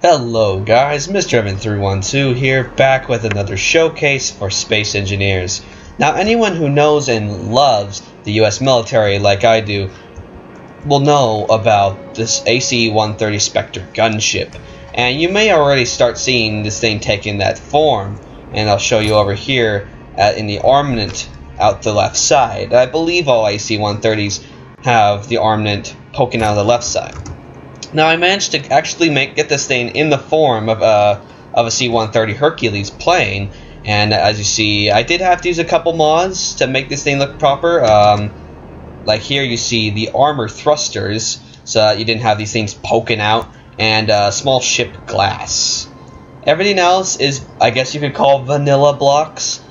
Hello guys, Mr. Evan312 here, back with another showcase for space engineers. Now anyone who knows and loves the US military like I do will know about this AC-130 Specter Gunship. And you may already start seeing this thing taking that form, and I'll show you over here in the armament out the left side. I believe all AC-130s have the armament poking out of the left side. Now I managed to actually get this thing in the form of a C-130 Hercules plane, and as you see, I did have to use a couple mods to make this thing look proper. Like here you see the armor thrusters, so that you didn't have these things poking out, and small ship glass. Everything else is, I guess you could call, vanilla blocks.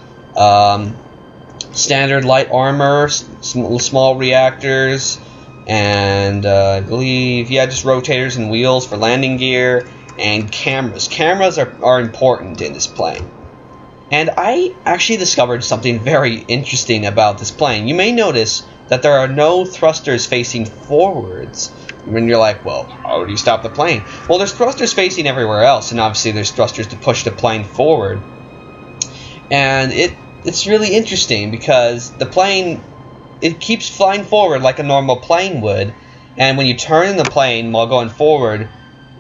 Standard light armor, small reactors, and I believe, yeah, just rotators and wheels for landing gear, and cameras. Cameras are important in this plane. And I actually discovered something very interesting about this plane. You may notice that there are no thrusters facing forwards. When you're like, well, how do you stop the plane? Well, there's thrusters facing everywhere else, and obviously there's thrusters to push the plane forward. And it's really interesting because the plane, it keeps flying forward like a normal plane would, and when you turn the plane while going forward,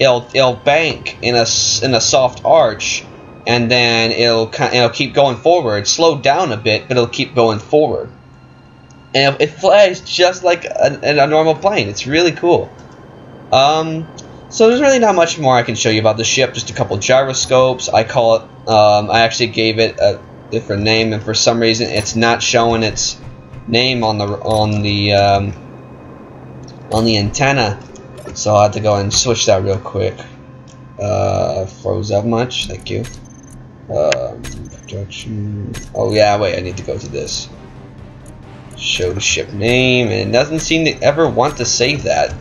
it'll bank in a soft arch, and then it'll keep going forward, slow down a bit, but it'll keep going forward, and it flies just like a normal plane. It's really cool. So there's really not much more I can show you about the ship. Just a couple gyroscopes. I call it. I actually gave it a different name, and for some reason it's not showing its name on the antenna, so I'll have to go and switch that real quick. Froze up much? Thank you. Production. Oh yeah, wait, I need to go to this. Show the ship name, and it doesn't seem to ever want to save that.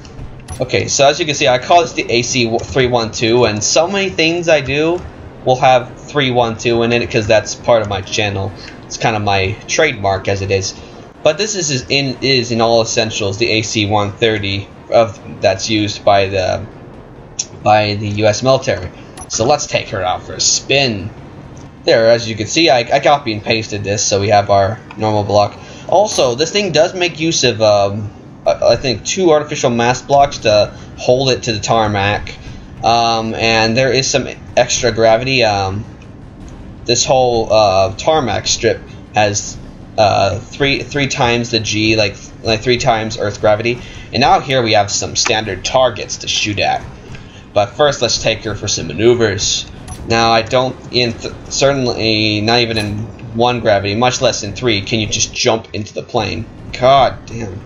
Okay, so as you can see, I call this the AC-312, and so many things I do will have 312 in it because that's part of my channel. It's kind of my trademark as it is. But this is in all essentials the AC-130 that's used by the U.S. military. So let's take her out for a spin. There, as you can see, I copy and pasted this, so we have our normal block. Also, this thing does make use of I think 2 artificial mass blocks to hold it to the tarmac, and there is some extra gravity. This whole tarmac strip has three times the G, like 3 times Earth gravity. And now here we have some standard targets to shoot at. But first, let's take her for some maneuvers. Now, I don't, certainly not even in 1 gravity, much less in 3, can you just jump into the plane. God damn.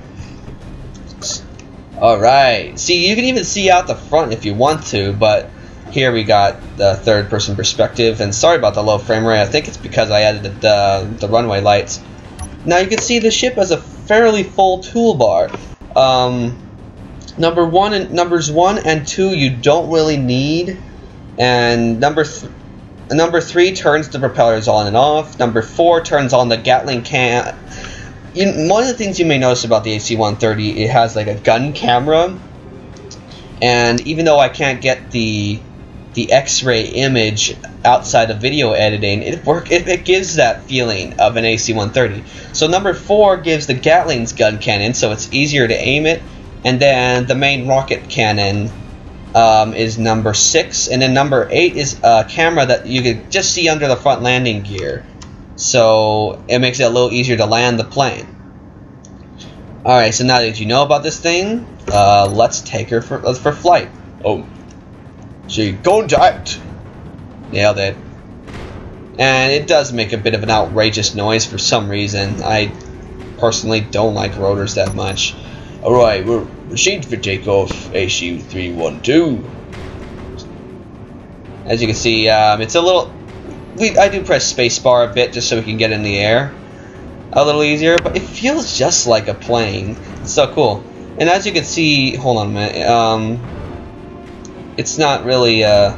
Alright, see, you can even see out the front if you want to, but here we got the third-person perspective, and sorry about the low frame rate. I think it's because I added the runway lights. Now you can see the ship has a fairly full toolbar. Numbers 1 and 2 you don't really need, and number 3 turns the propellers on and off. Number 4 turns on the Gatling can. One of the things you may notice about the AC-130, it has like a gun camera, and even though I can't get the X-ray image outside of video editing, it gives that feeling of an AC-130. So number 4 gives the Gatling's gun cannon, so it's easier to aim it, and then the main rocket cannon is number 6, and then number 8 is a camera that you can just see under the front landing gear, so it makes it a little easier to land the plane. Alright, so now that you know about this thing, let's take her for flight. Oh. She contact! Nailed it. And it does make a bit of an outrageous noise for some reason. I personally don't like rotors that much. Alright, we're machined for takeoff, AC-312. As you can see, it's a little... I do press spacebar a bit just so we can get in the air a little easier, but it feels just like a plane. It's so cool. And as you can see, hold on a minute, it's not really, hold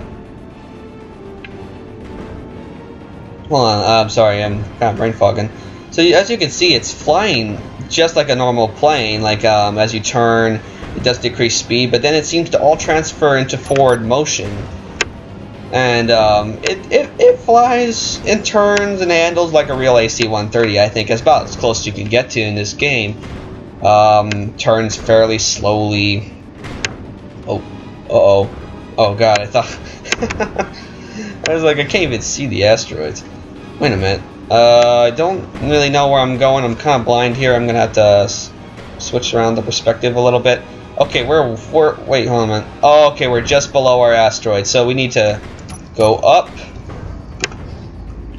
on, I'm sorry, I'm kind of brain fogging. So as you can see, it's flying just like a normal plane, like as you turn, it does decrease speed, but then it seems to all transfer into forward motion. And it flies and turns and handles like a real AC-130. I think it's about as close as you can get to in this game. Turns fairly slowly. Oh god, I thought I was like, I can't even see the asteroids. Wait a minute. I don't really know where I'm going. I'm kind of blind here. I'm gonna have to switch around the perspective a little bit. Okay, we're wait, hold on a minute. Oh, okay, we're just below our asteroid, so we need to go up,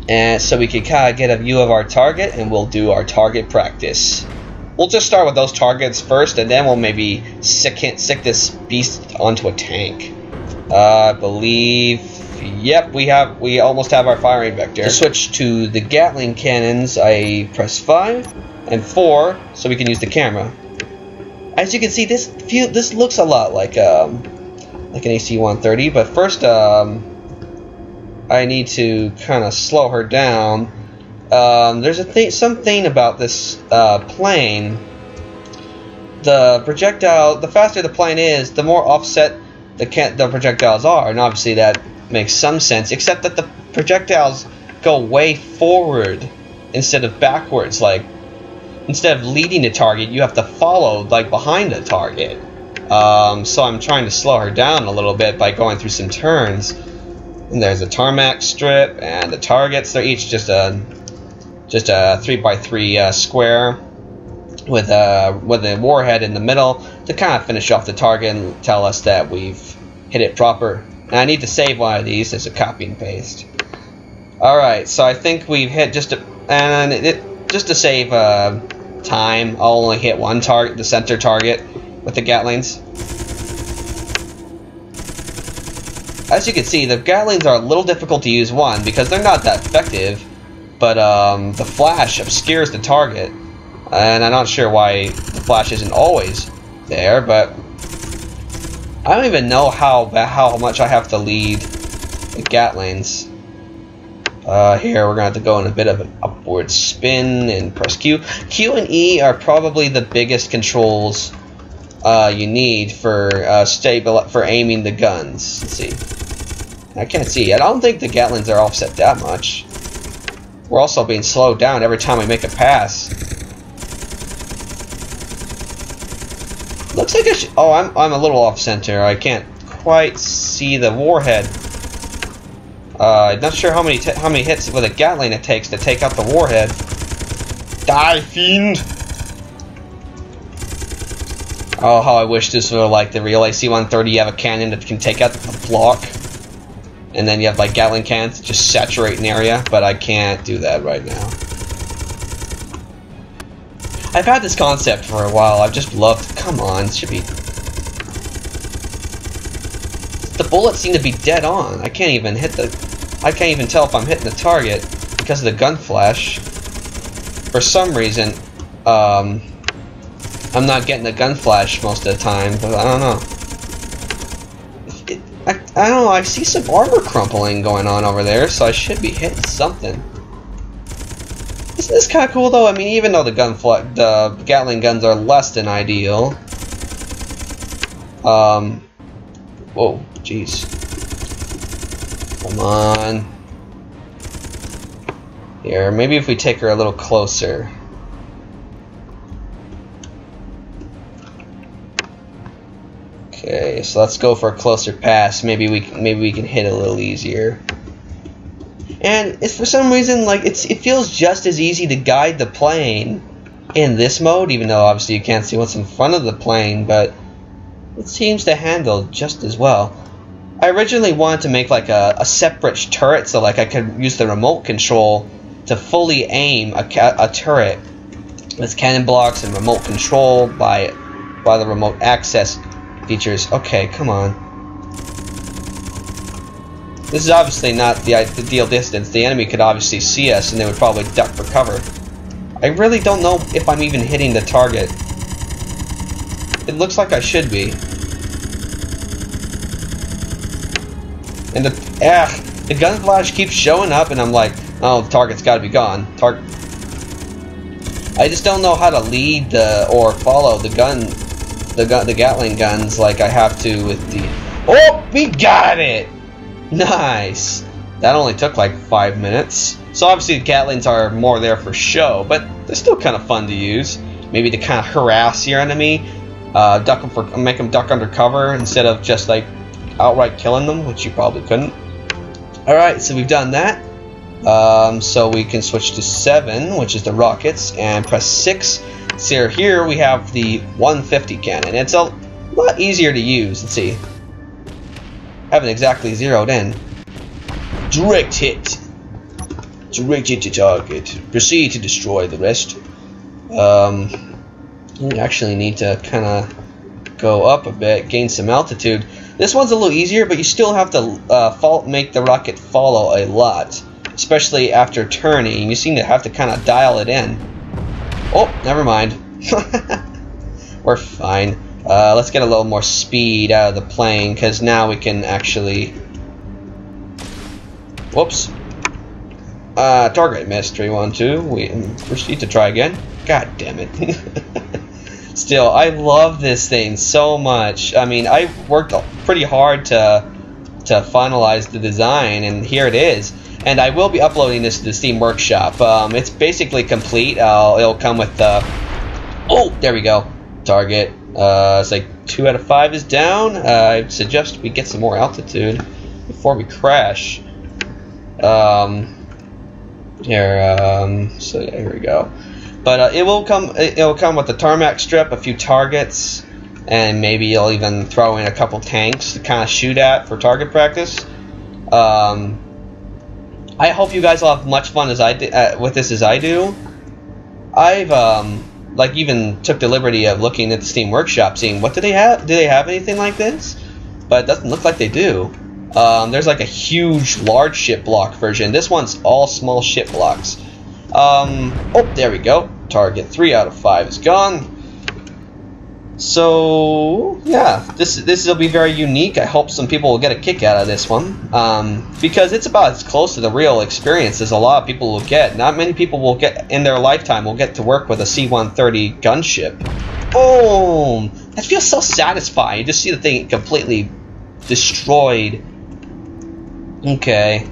and so we can kind of get a view of our target, and we'll do our target practice. We'll just start with those targets first, and then we'll maybe sick this beast onto a tank. I believe, yep, we almost have our firing vector. To switch to the Gatling cannons, I press 5 and 4 so we can use the camera. As you can see, this looks a lot like an AC-130, but first I need to kind of slow her down. There's something about this plane. The projectile, the faster the plane is, the more offset the projectiles are, and obviously that makes some sense, except that the projectiles go way forward instead of backwards. Like, instead of leading the target, you have to follow, like, behind the target. So I'm trying to slow her down a little bit by going through some turns. And there's a tarmac strip, and the targets, they're each just a 3x3 square with a warhead in the middle to kind of finish off the target and tell us that we've hit it proper. And I need to save one of these as a copy and paste. Alright, so I think we've hit just to save time, I'll only hit one target, the center target, with the Gatlings. As you can see, the Gatlings are a little difficult to use, one, because they're not that effective, but the flash obscures the target, and I'm not sure why the flash isn't always there, but I don't even know how much I have to lead the Gatlings. Here we're going to have to go in a bit of an upward spin and press Q. Q and E are probably the biggest controls you need for aiming the guns. Let's see. I can't see. I don't think the Gatlings are offset that much. We're also being slowed down every time we make a pass. Looks like I should. Oh, I'm a little off center. I can't quite see the warhead. Not sure how many hits with a Gatling it takes to take out the warhead. Die, fiend! Oh, how I wish this were like the real AC-130. You have a cannon that can take out the block, and then you have like Gatling cannons that just saturate an area, but I can't do that right now. I've had this concept for a while. I've just loved. Come on, it should be. The bullets seem to be dead on. I can't even tell if I'm hitting the target because of the gun flash. For some reason, I'm not getting the gun flash most of the time, but I don't know. I don't know. I see some armor crumpling going on over there, so I should be hitting something. Isn't this kind of cool though? I mean, even though the Gatling guns are less than ideal. Whoa, jeez. Come on. Here, maybe if we take her a little closer. Okay, so let's go for a closer pass. Maybe we can hit a little easier. And it's for some reason like it feels just as easy to guide the plane in this mode, even though obviously you can't see what's in front of the plane, but it seems to handle just as well. I originally wanted to make like a separate turret, so like I could use the remote control to fully aim a turret with cannon blocks and remote control by the remote access features. Okay, come on. This is obviously not the ideal distance. The enemy could obviously see us and they would probably duck for cover. I really don't know if I'm even hitting the target. It looks like I should be. And the gun flash keeps showing up and I'm like, oh, the target's gotta be gone. I just don't know how to lead or follow the Gatling guns like I have to with the... Oh, we got it! Nice. That only took like 5 minutes. So obviously the Gatlings are more there for show, but they're still kind of fun to use. Maybe to kind of harass your enemy, make them duck under cover instead of just like outright killing them, which you probably couldn't. Alright, so we've done that. So we can switch to 7, which is the rockets, and press 6. So here we have the 150 cannon. It's a lot easier to use. Let's see. Haven't exactly zeroed in. Direct hit. Direct hit to target. Proceed to destroy the rest. You actually need to kind of go up a bit, gain some altitude. This one's a little easier, but you still have to make the rocket follow a lot, especially after turning. You seem to have to kind of dial it in. Oh, never mind. We're fine. Let's get a little more speed out of the plane, because now we can actually... Whoops. Target missed, 312. We proceed to try again. God damn it. Still, I love this thing so much. I mean, I worked pretty hard to finalize the design, and here it is. And I will be uploading this to the Steam Workshop. It's basically complete. It'll come with the... Oh, there we go. Target. It's like 2 out of 5 is down. I suggest we get some more altitude before we crash. So yeah, here we go. But it'll come with the tarmac strip, a few targets, and maybe you'll even throw in a couple tanks to kind of shoot at for target practice. I hope you guys will have much fun as with this as I do. I've like even took the liberty of looking at the Steam Workshop, seeing what do they have. Do they have anything like this? But it doesn't look like they do. There's like a huge large ship block version. This one's all small ship blocks. Oh, there we go. Target 3 out of 5 is gone. So yeah, this will be very unique. I hope some people will get a kick out of this one, because it's about as close to the real experience as a lot of people will get. Not many people will get in their lifetime will get to work with a C-130 gunship. Boom! That feels so satisfying. You just see the thing completely destroyed. Okay,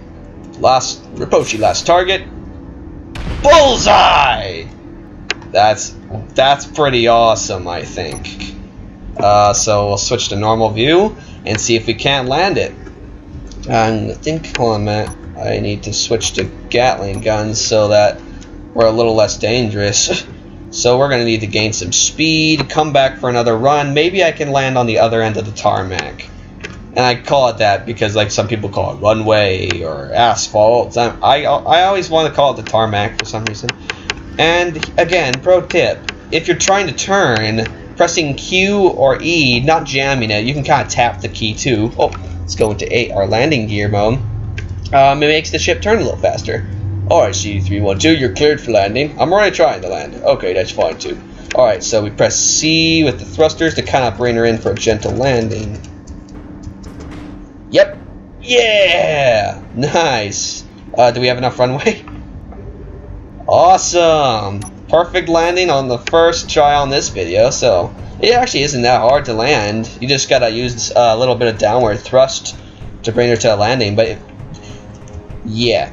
approaching last target. Bullseye! That's pretty awesome, I think. So we'll switch to normal view and see if we can't land it. And I think, hold on a minute, I need to switch to Gatling guns so that we're a little less dangerous. So we're gonna need to gain some speed, come back for another run. Maybe I can land on the other end of the tarmac. And I call it that because, like, some people call it runway or asphalt. I always want to call it the tarmac for some reason. And again, pro tip: if you're trying to turn, pressing Q or E, not jamming it, you can kind of tap the key too. Oh, let's go into our landing gear mode. It makes the ship turn a little faster. Alright, AC-312, you're cleared for landing. I'm already trying to land. Okay, that's fine too. Alright, so we press C with the thrusters to kind of bring her in for a gentle landing. Yep. Yeah! Nice. Do we have enough runway? Awesome. Perfect landing on the first try on this video. So it actually isn't that hard to land. You just gotta use a little bit of downward thrust to bring her to a landing. But yeah.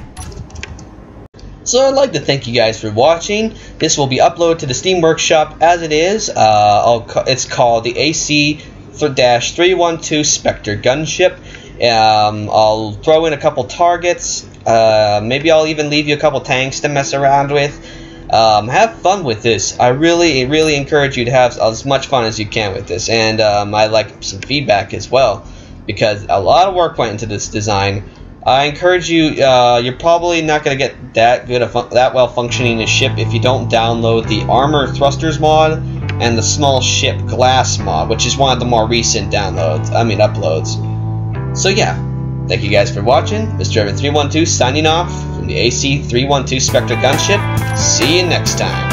So I'd like to thank you guys for watching. This will be uploaded to the Steam Workshop as it is. It's called the AC-312 Specter Gunship. I'll throw in a couple targets. Maybe I'll even leave you a couple tanks to mess around with. Have fun with this. I really encourage you to have as much fun as you can with this. And I like some feedback as well, because a lot of work went into this design. I encourage you. You're probably not going to get that well functioning a ship if you don't download the Armor Thrusters mod and the Small Ship Glass mod, which is one of the more recent uploads. So yeah, thank you guys for watching. Mr. Evan312 signing off from the AC-312 Specter Gunship. See you next time.